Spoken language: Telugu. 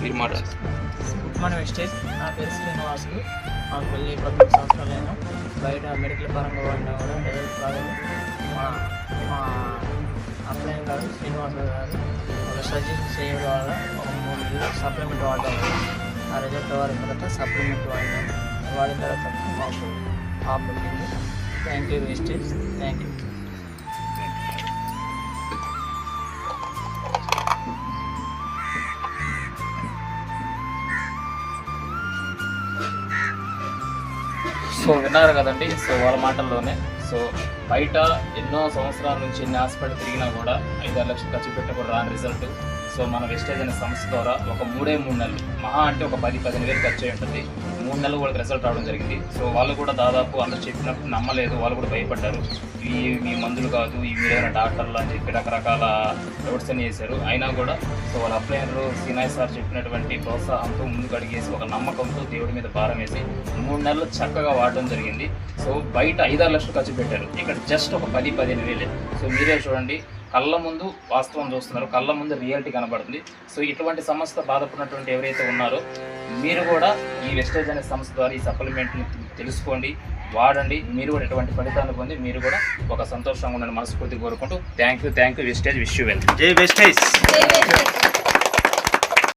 మీరు మాట్లాడండి. Good morning Vestige. నా పేరు శ్రీనివాసు. మాకు పెళ్ళి 14 సంవత్సరాలైనా బయట మెడికల్ పరంగా వాడినా కూడా డెవలప్ కాలేదు. మా అప్లైన్ గారు శ్రీనివాసు గారు ఒక సజెషన్ చేయడం వల్ల ఒక 3 నెలలు సప్లిమెంట్ వాడడం వల్ల ఆ రిజల్ట్ వాడిన తర్వాత సప్లిమెంట్ వాడిన తర్వాత మాకు ఆఫ్ ఉంటుంది. Thank you Vestige. Thank you. So విన్నారు కదండి. సో వాళ్ళ మాటల్లోనే సో బయట ఎన్నో సంవత్సరాల నుంచి ఎన్ని హాస్పిటల్ తిరిగినా కూడా 5-6 లక్షలు ఖర్చు పెట్టి కూడా రాని రిజల్ట్ సో మన వెస్టేజ్ అనే సంస్థ ద్వారా ఒక 3 నెలలు మహా అంటే ఒక 10-15 వేలు ఖర్చు అయి ఉంటుంది. 3 నెలలు వాళ్ళకి రిజల్ట్ రావడం జరిగింది. సో వాళ్ళు కూడా దాదాపు అందరూ చెప్పినప్పుడు నమ్మలేదు, వాళ్ళు కూడా భయపడ్డారు. ఈ మందులు కాదు, ఈ మీరైన డాక్టర్లు అని చెప్పి రకరకాల డౌట్స్ అని చేశారు. అయినా కూడా సో వాళ్ళ అప్లైనరు సీనాయ్ సార్ చెప్పినటువంటి ప్రోత్సాహంతో ముందుకు అడిగేసి ఒక నమ్మకంతో దేవుడి మీద భారం వేసి 3 నెలలు చక్కగా వాడడం జరిగింది. సో బయట 5-6 లక్షలు ఖర్చు పెట్టారు, ఇక్కడ జస్ట్ ఒక 10-15 వేలే. సో మీరే చూడండి, కళ్ళ ముందు వాస్తవం చూస్తున్నారు, కళ్ళ ముందు రియాలిటీ కనబడుతుంది. సో ఇటువంటి సమస్యతో బాధపడినటువంటి ఎవరైతే ఉన్నారో మీరు కూడా ఈ వెస్టేజ్ అనే సంస్థ ద్వారా ఈ సప్లిమెంట్ని తెలుసుకోండి, వాడండి. మీరు కూడా ఎటువంటి ఫలితాన్ని పొంది మీరు కూడా ఒక సంతోషంగా ఉండండి మనస్ఫూర్తి కోరుకుంటూ thank you Vestige. Wish you well. జై వెస్టేజ్.